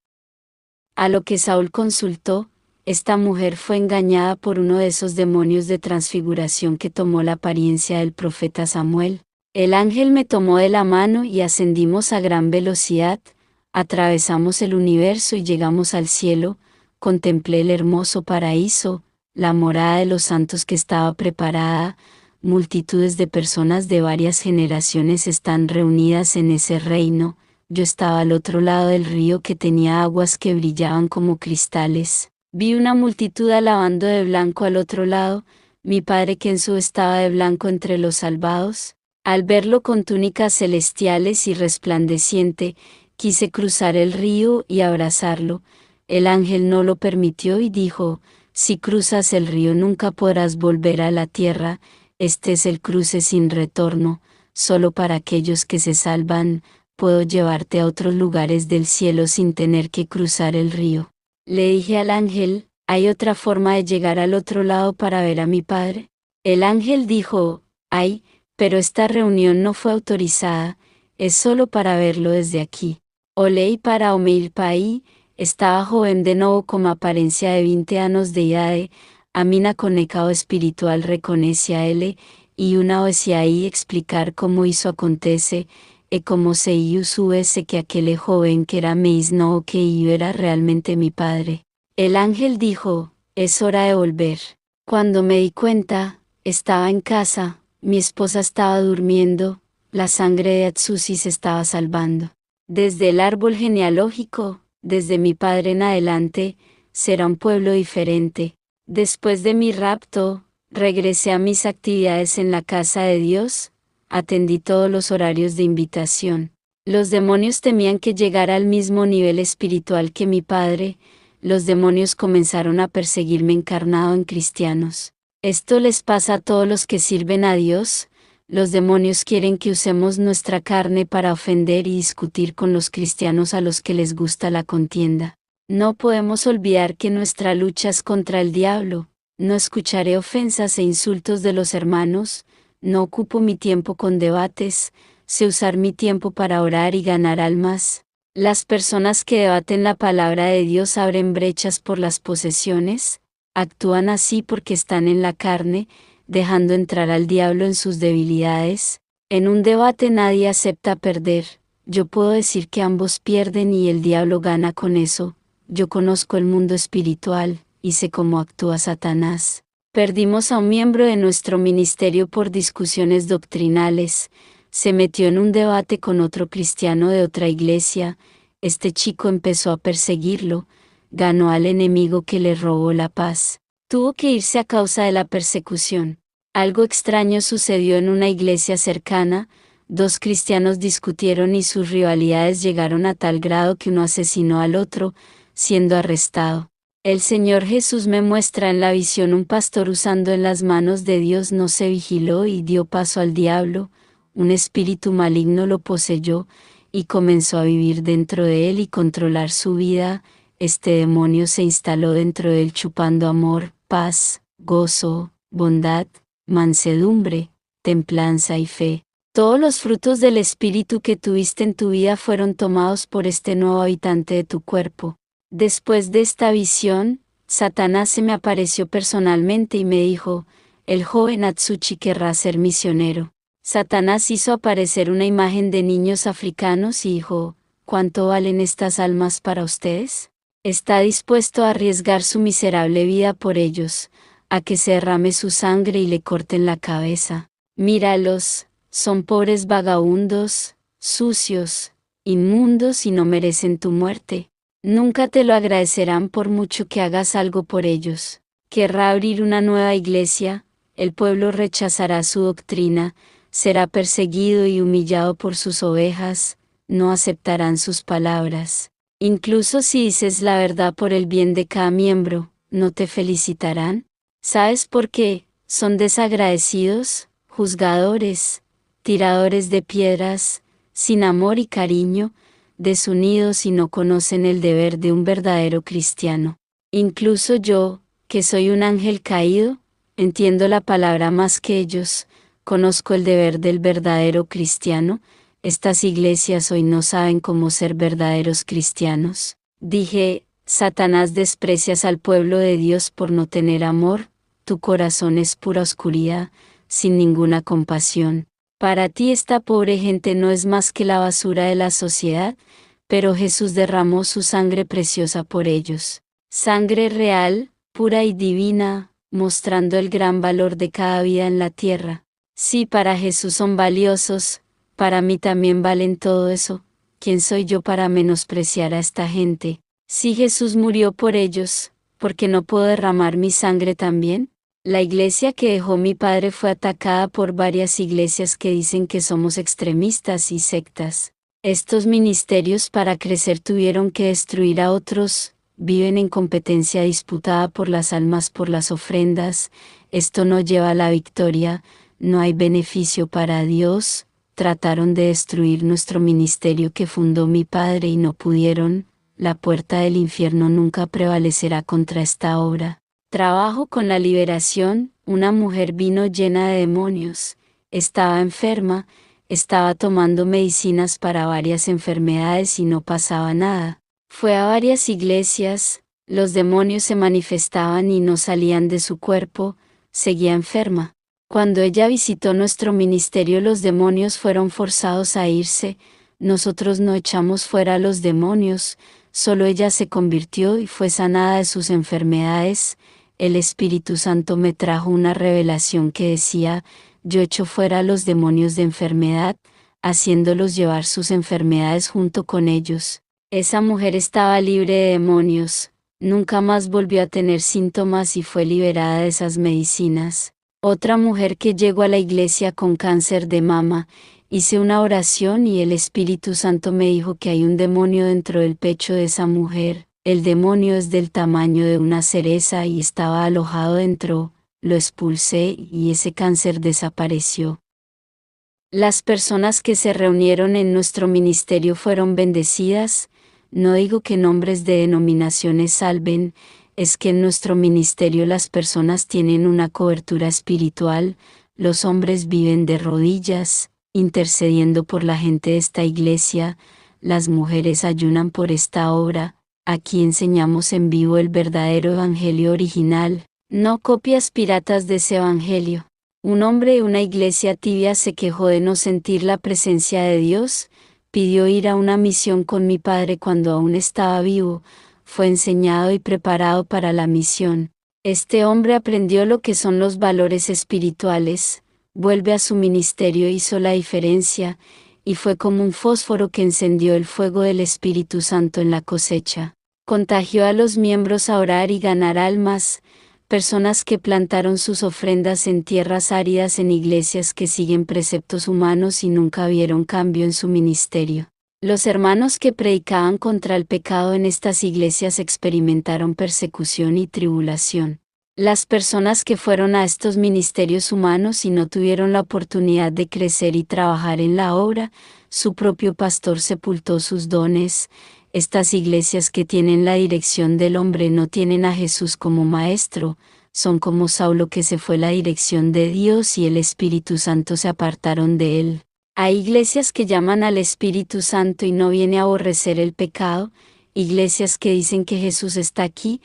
A: A lo que Saúl consultó, esta mujer fue engañada por uno de esos demonios de transfiguración que tomó la apariencia del profeta Samuel. El ángel me tomó de la mano y ascendimos a gran velocidad, atravesamos el universo y llegamos al cielo, contemplé el hermoso paraíso, la morada de los santos que estaba preparada, multitudes de personas de varias generaciones están reunidas en ese reino, yo estaba al otro lado del río que tenía aguas que brillaban como cristales, vi una multitud alabando de blanco al otro lado, mi padre Kensu estaba de blanco entre los salvados, al verlo con túnicas celestiales y resplandeciente, quise cruzar el río y abrazarlo, el ángel no lo permitió y dijo, «Si cruzas el río nunca podrás volver a la tierra, este es el cruce sin retorno, solo para aquellos que se salvan, puedo llevarte a otros lugares del cielo sin tener que cruzar el río». Le dije al ángel, «¿Hay otra forma de llegar al otro lado para ver a mi padre?». El ángel dijo, «Hay, pero esta reunión no fue autorizada, es solo para verlo desde aquí». Olei para Omeilpai, estaba joven de nuevo con apariencia de 20 años de edad, amina conecado espiritual reconoce a él, y una vez ahí explicar cómo hizo acontece, cómo se hizo ese que aquel joven que era meis no que yo era realmente mi padre. El ángel dijo, «Es hora de volver». Cuando me di cuenta, estaba en casa, mi esposa estaba durmiendo, la sangre de Atsushi se estaba salvando. Desde el árbol genealógico, desde mi padre en adelante, será un pueblo diferente. Después de mi rapto, regresé a mis actividades en la casa de Dios, atendí todos los horarios de invitación. Los demonios temían que llegara al mismo nivel espiritual que mi padre, los demonios comenzaron a perseguirme encarnado en cristianos. Esto les pasa a todos los que sirven a Dios. Los demonios quieren que usemos nuestra carne para ofender y discutir con los cristianos a los que les gusta la contienda. No podemos olvidar que nuestra lucha es contra el diablo, No escucharé ofensas e insultos de los hermanos, no ocupo mi tiempo con debates, sé usar mi tiempo para orar y ganar almas. Las personas que debaten la palabra de Dios abren brechas por las posesiones, actúan así porque están en la carne, dejando entrar al diablo en sus debilidades. En un debate nadie acepta perder. Yo puedo decir que ambos pierden y el diablo gana con eso. Yo conozco el mundo espiritual, y sé cómo actúa Satanás. Perdimos a un miembro de nuestro ministerio por discusiones doctrinales. Se metió en un debate con otro cristiano de otra iglesia. Este chico empezó a perseguirlo. Ganó al enemigo que le robó la paz. Tuvo que irse a causa de la persecución. Algo extraño sucedió en una iglesia cercana. Dos cristianos discutieron y sus rivalidades llegaron a tal grado que uno asesinó al otro, siendo arrestado. El Señor Jesús me muestra en la visión un pastor usando en las manos de Dios no se vigiló y dio paso al diablo, un espíritu maligno lo poseyó, y comenzó a vivir dentro de él y controlar su vida. Este demonio se instaló dentro de él chupando amor, paz, gozo, bondad, mansedumbre, templanza y fe. Todos los frutos del espíritu que tuviste en tu vida fueron tomados por este nuevo habitante de tu cuerpo. Después de esta visión, Satanás se me apareció personalmente y me dijo, el joven Atsushi querrá ser misionero. Satanás hizo aparecer una imagen de niños africanos y dijo, ¿cuánto valen estas almas para ustedes? ¿Está dispuesto a arriesgar su miserable vida por ellos, a que se derrame su sangre y le corten la cabeza? Míralos, son pobres vagabundos, sucios, inmundos y no merecen tu muerte. Nunca te lo agradecerán por mucho que hagas algo por ellos. Querrá abrir una nueva iglesia, el pueblo rechazará su doctrina, será perseguido y humillado por sus ovejas, no aceptarán sus palabras. Incluso si dices la verdad por el bien de cada miembro, ¿no te felicitarán? ¿Sabes por qué? Son desagradecidos, juzgadores, tiradores de piedras, sin amor y cariño, desunidos y no conocen el deber de un verdadero cristiano. Incluso yo, que soy un ángel caído, entiendo la palabra más que ellos, conozco el deber del verdadero cristiano. Estas iglesias hoy no saben cómo ser verdaderos cristianos. Dije, Satanás, desprecias al pueblo de Dios por no tener amor, tu corazón es pura oscuridad, sin ninguna compasión. Para ti esta pobre gente no es más que la basura de la sociedad, pero Jesús derramó su sangre preciosa por ellos. Sangre real, pura y divina, mostrando el gran valor de cada vida en la tierra. Si para Jesús son valiosos, para mí también valen todo eso. ¿Quién soy yo para menospreciar a esta gente? Si Jesús murió por ellos, ¿por qué no puedo derramar mi sangre también? La iglesia que dejó mi padre fue atacada por varias iglesias que dicen que somos extremistas y sectas. Estos ministerios para crecer tuvieron que destruir a otros, viven en competencia disputada por las almas por las ofrendas, esto no lleva a la victoria, no hay beneficio para Dios, trataron de destruir nuestro ministerio que fundó mi padre y no pudieron, la puerta del infierno nunca prevalecerá contra esta obra. Trabajo con la liberación, una mujer vino llena de demonios, estaba enferma, estaba tomando medicinas para varias enfermedades y no pasaba nada. Fue a varias iglesias, los demonios se manifestaban y no salían de su cuerpo, seguía enferma. Cuando ella visitó nuestro ministerio los demonios fueron forzados a irse, nosotros no echamos fuera a los demonios, solo ella se convirtió y fue sanada de sus enfermedades. El Espíritu Santo me trajo una revelación que decía, yo echo fuera a los demonios de enfermedad, haciéndolos llevar sus enfermedades junto con ellos. Esa mujer estaba libre de demonios, nunca más volvió a tener síntomas y fue liberada de esas medicinas. Otra mujer que llegó a la iglesia con cáncer de mama, hice una oración y el Espíritu Santo me dijo que hay un demonio dentro del pecho de esa mujer. El demonio es del tamaño de una cereza y estaba alojado dentro, lo expulsé y ese cáncer desapareció. Las personas que se reunieron en nuestro ministerio fueron bendecidas, no digo que nombres de denominaciones salven, es que en nuestro ministerio las personas tienen una cobertura espiritual, los hombres viven de rodillas, intercediendo por la gente de esta iglesia, las mujeres ayunan por esta obra. Aquí enseñamos en vivo el verdadero evangelio original, no copias piratas de ese evangelio. Un hombre de una iglesia tibia se quejó de no sentir la presencia de Dios, pidió ir a una misión con mi padre cuando aún estaba vivo, fue enseñado y preparado para la misión. Este hombre aprendió lo que son los valores espirituales, vuelve a su ministerio, hizo la diferencia, y fue como un fósforo que encendió el fuego del Espíritu Santo en la cosecha. Contagió a los miembros a orar y ganar almas, personas que plantaron sus ofrendas en tierras áridas en iglesias que siguen preceptos humanos y nunca vieron cambio en su ministerio. Los hermanos que predicaban contra el pecado en estas iglesias experimentaron persecución y tribulación. Las personas que fueron a estos ministerios humanos y no tuvieron la oportunidad de crecer y trabajar en la obra, su propio pastor sepultó sus dones. Estas iglesias que tienen la dirección del hombre no tienen a Jesús como maestro, son como Saulo que se fue la dirección de Dios y el Espíritu Santo se apartaron de él. Hay iglesias que llaman al Espíritu Santo y no viene a aborrecer el pecado, iglesias que dicen que Jesús está aquí,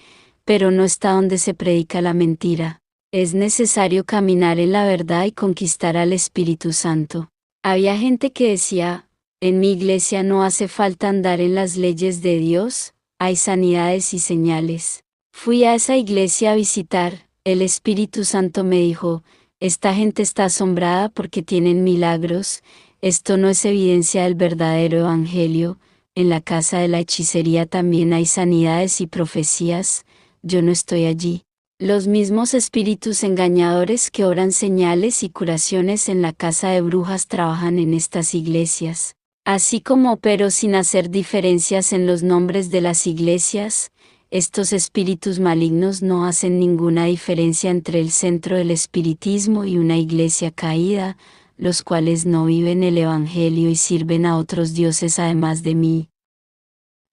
A: pero no está donde se predica la mentira. Es necesario caminar en la verdad y conquistar al Espíritu Santo. Había gente que decía, en mi iglesia no hace falta andar en las leyes de Dios, hay sanidades y señales. Fui a esa iglesia a visitar, el Espíritu Santo me dijo, esta gente está asombrada porque tienen milagros, esto no es evidencia del verdadero evangelio, en la casa de la hechicería también hay sanidades y profecías, yo no estoy allí. Los mismos espíritus engañadores que obran señales y curaciones en la casa de brujas trabajan en estas iglesias. Así como opero sin hacer diferencias en los nombres de las iglesias, estos espíritus malignos no hacen ninguna diferencia entre el centro del espiritismo y una iglesia caída, los cuales no viven el evangelio y sirven a otros dioses además de mí.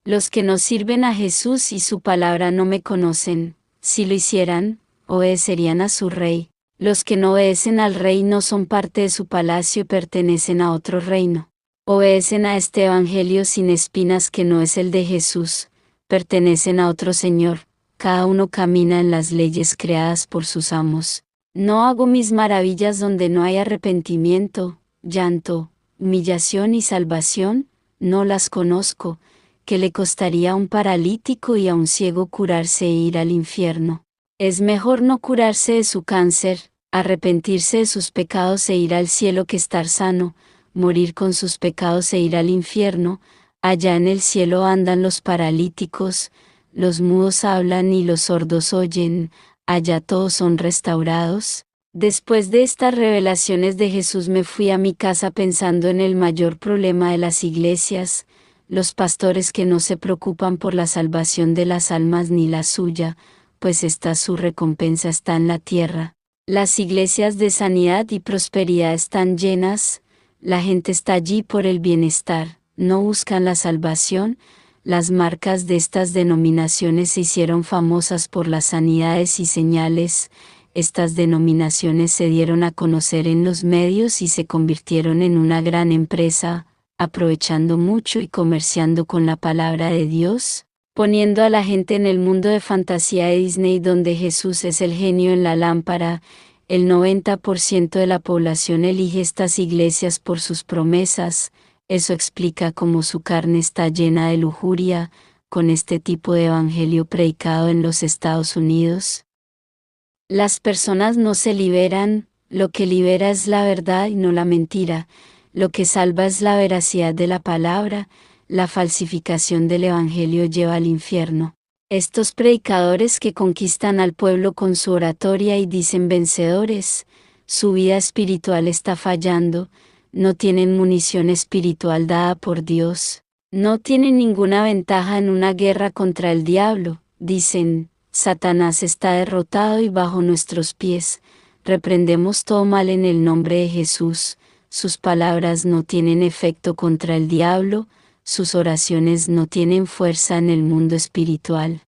A: Los que no sirven a Jesús y su palabra no me conocen, si lo hicieran, obedecerían a su rey. Los que no obedecen al rey no son parte de su palacio y pertenecen a otro reino. Obedecen a este evangelio sin espinas que no es el de Jesús, pertenecen a otro Señor, cada uno camina en las leyes creadas por sus amos. No hago mis maravillas donde no hay arrepentimiento, llanto, humillación y salvación, no las conozco, que le costaría a un paralítico y a un ciego curarse e ir al infierno. Es mejor no curarse de su cáncer, arrepentirse de sus pecados e ir al cielo que estar sano, morir con sus pecados e ir al infierno. Allá en el cielo andan los paralíticos, los mudos hablan y los sordos oyen, allá todos son restaurados. Después de estas revelaciones de Jesús me fui a mi casa pensando en el mayor problema de las iglesias, los pastores que no se preocupan por la salvación de las almas ni la suya, pues su recompensa está en la tierra. Las iglesias de sanidad y prosperidad están llenas, la gente está allí por el bienestar, no buscan la salvación. Las marcas de estas denominaciones se hicieron famosas por las sanidades y señales. Estas denominaciones se dieron a conocer en los medios y se convirtieron en una gran empresa, aprovechando mucho y comerciando con la palabra de Dios, poniendo a la gente en el mundo de fantasía de Disney donde Jesús es el genio en la lámpara. El 90% de la población elige estas iglesias por sus promesas. Eso explica cómo su carne está llena de lujuria, con este tipo de evangelio predicado en los Estados Unidos. Las personas no se liberan, lo que libera es la verdad y no la mentira, lo que salva es la veracidad de la palabra, la falsificación del evangelio lleva al infierno. Estos predicadores que conquistan al pueblo con su oratoria y dicen vencedores, su vida espiritual está fallando, no tienen munición espiritual dada por Dios, no tienen ninguna ventaja en una guerra contra el diablo, dicen, Satanás está derrotado y bajo nuestros pies, reprendemos todo mal en el nombre de Jesús, sus palabras no tienen efecto contra el diablo, sus oraciones no tienen fuerza en el mundo espiritual.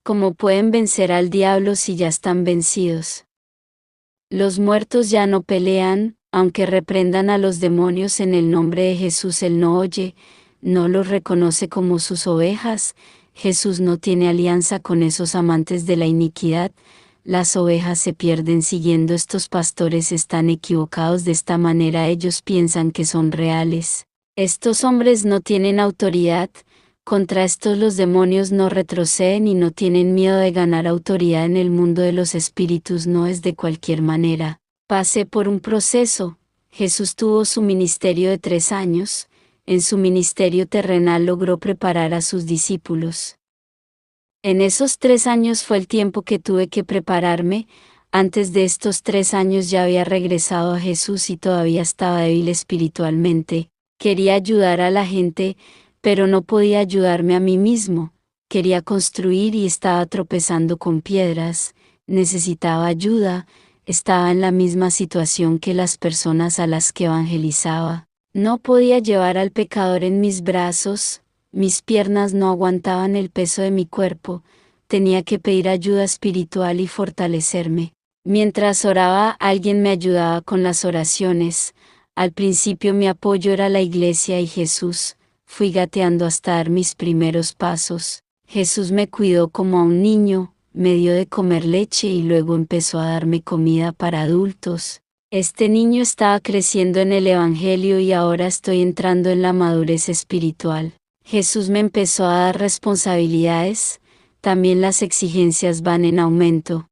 A: ¿Cómo pueden vencer al diablo si ya están vencidos? Los muertos ya no pelean, aunque reprendan a los demonios en el nombre de Jesús, Él no oye, no los reconoce como sus ovejas. Jesús no tiene alianza con esos amantes de la iniquidad. Las ovejas se pierden siguiendo estos pastores, están equivocados de esta manera, ellos piensan que son reales. Estos hombres no tienen autoridad, contra estos los demonios no retroceden y no tienen miedo de ganar autoridad en el mundo de los espíritus, no es de cualquier manera. Pasé por un proceso. Jesús tuvo su ministerio de 3 años, en su ministerio terrenal logró preparar a sus discípulos. En esos 3 años fue el tiempo que tuve que prepararme. Antes de estos 3 años ya había regresado a Jesús y todavía estaba débil espiritualmente. Quería ayudar a la gente, pero no podía ayudarme a mí mismo. Quería construir y estaba tropezando con piedras. Necesitaba ayuda. Estaba en la misma situación que las personas a las que evangelizaba. No podía llevar al pecador en mis brazos. Mis piernas no aguantaban el peso de mi cuerpo, tenía que pedir ayuda espiritual y fortalecerme. Mientras oraba, alguien me ayudaba con las oraciones. Al principio mi apoyo era la iglesia y Jesús. Fui gateando hasta dar mis primeros pasos. Jesús me cuidó como a un niño, me dio de comer leche y luego empezó a darme comida para adultos. Este niño estaba creciendo en el Evangelio y ahora estoy entrando en la madurez espiritual. Jesús me empezó a dar responsabilidades, también las exigencias van en aumento.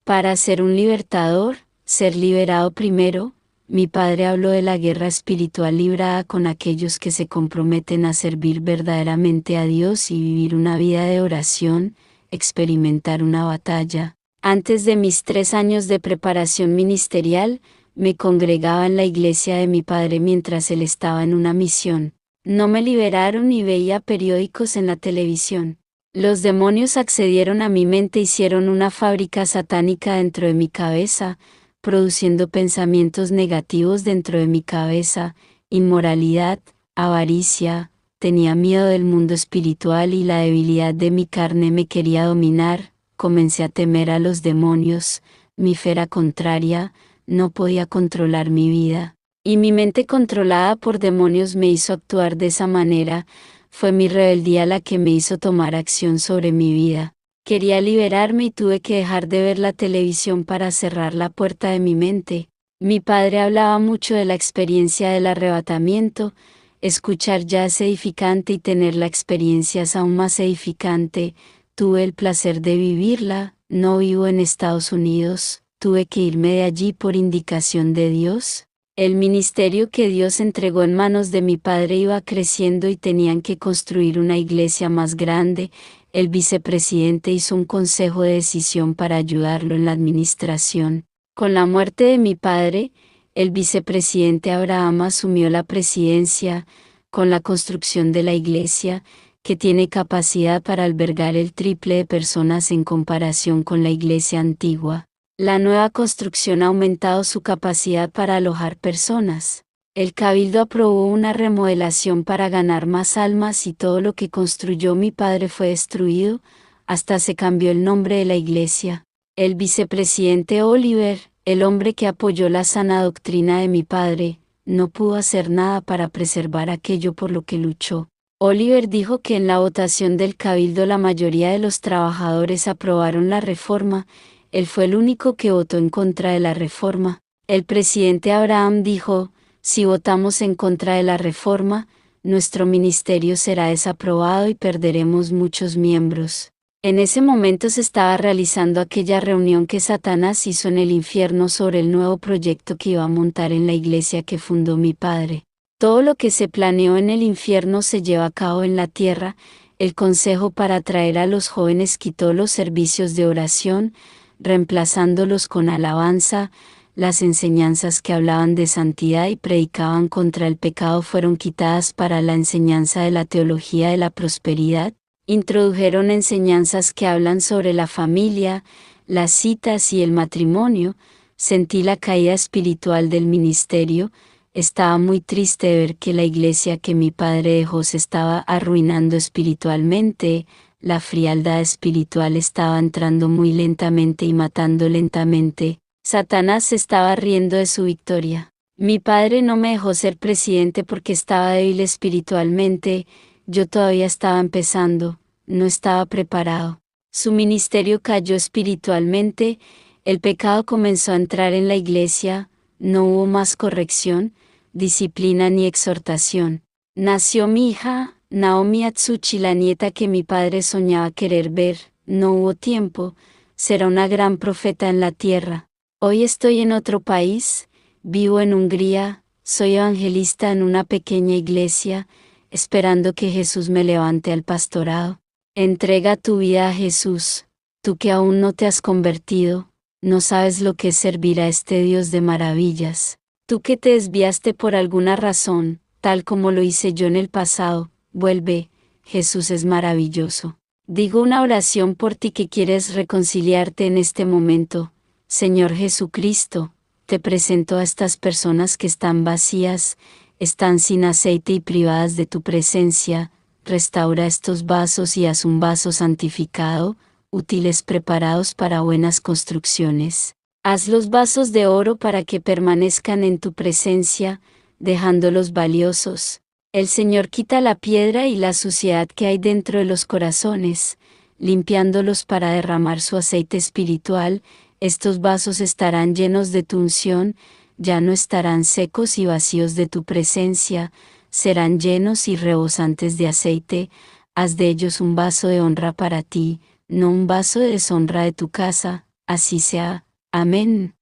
A: Para ser un libertador, ser liberado primero, mi padre habló de la guerra espiritual librada con aquellos que se comprometen a servir verdaderamente a Dios y vivir una vida de oración, experimentar una batalla. Antes de mis 3 años de preparación ministerial, me congregaba en la iglesia de mi padre mientras él estaba en una misión. No me liberaron y veía periódicos en la televisión. Los demonios accedieron a mi mente, hicieron una fábrica satánica dentro de mi cabeza, produciendo pensamientos negativos dentro de mi cabeza, inmoralidad, avaricia, tenía miedo del mundo espiritual y la debilidad de mi carne me quería dominar, comencé a temer a los demonios, mi fe era contraria, no podía controlar mi vida. Y mi mente controlada por demonios me hizo actuar de esa manera, fue mi rebeldía la que me hizo tomar acción sobre mi vida. Quería liberarme y tuve que dejar de ver la televisión para cerrar la puerta de mi mente. Mi padre hablaba mucho de la experiencia del arrebatamiento, escuchar ya es edificante y tener la experiencia es aún más edificante. Tuve el placer de vivirla, no vivo en Estados Unidos, tuve que irme de allí por indicación de Dios. El ministerio que Dios entregó en manos de mi padre iba creciendo y tenían que construir una iglesia más grande. El vicepresidente hizo un consejo de decisión para ayudarlo en la administración. Con la muerte de mi padre, el vicepresidente Abraham asumió la presidencia, con la construcción de la iglesia, que tiene capacidad para albergar el triple de personas en comparación con la iglesia antigua. La nueva construcción ha aumentado su capacidad para alojar personas. El Cabildo aprobó una remodelación para ganar más almas y todo lo que construyó mi padre fue destruido, hasta se cambió el nombre de la iglesia. El vicepresidente Oliver, el hombre que apoyó la sana doctrina de mi padre, no pudo hacer nada para preservar aquello por lo que luchó. Oliver dijo que en la votación del Cabildo la mayoría de los trabajadores aprobaron la reforma. Él fue el único que votó en contra de la reforma. El presidente Abraham dijo, si votamos en contra de la reforma, nuestro ministerio será desaprobado y perderemos muchos miembros. En ese momento se estaba realizando aquella reunión que Satanás hizo en el infierno sobre el nuevo proyecto que iba a montar en la iglesia que fundó mi padre. Todo lo que se planeó en el infierno se lleva a cabo en la tierra. El consejo para atraer a los jóvenes quitó los servicios de oración, reemplazándolos con alabanza. Las enseñanzas que hablaban de santidad y predicaban contra el pecado fueron quitadas para la enseñanza de la teología de la prosperidad. Introdujeron enseñanzas que hablan sobre la familia, las citas y el matrimonio. Sentí la caída espiritual del ministerio. Estaba muy triste de ver que la iglesia que mi padre dejó se estaba arruinando espiritualmente. La frialdad espiritual estaba entrando muy lentamente y matando lentamente. Satanás se estaba riendo de su victoria. Mi padre no me dejó ser presidente porque estaba débil espiritualmente, yo todavía estaba empezando, no estaba preparado. Su ministerio cayó espiritualmente, el pecado comenzó a entrar en la iglesia, no hubo más corrección, disciplina ni exhortación. Nació mi hija, Naomi Atsushi, la nieta que mi padre soñaba querer ver, no hubo tiempo, será una gran profeta en la tierra. Hoy estoy en otro país, vivo en Hungría, soy evangelista en una pequeña iglesia, esperando que Jesús me levante al pastorado. Entrega tu vida a Jesús, tú que aún no te has convertido, no sabes lo que es servir a este Dios de maravillas. Tú que te desviaste por alguna razón, tal como lo hice yo en el pasado, vuelve, Jesús es maravilloso. Digo una oración por ti que quieres reconciliarte en este momento. Señor Jesucristo, te presento a estas personas que están vacías, están sin aceite y privadas de tu presencia. Restaura estos vasos y haz un vaso santificado, útiles preparados para buenas construcciones. Haz los vasos de oro para que permanezcan en tu presencia, dejándolos valiosos. El Señor quita la piedra y la suciedad que hay dentro de los corazones, limpiándolos para derramar su aceite espiritual. Estos vasos estarán llenos de tu unción, ya no estarán secos y vacíos de tu presencia, serán llenos y rebosantes de aceite. Haz de ellos un vaso de honra para ti, no un vaso de deshonra de tu casa, así sea. Amén.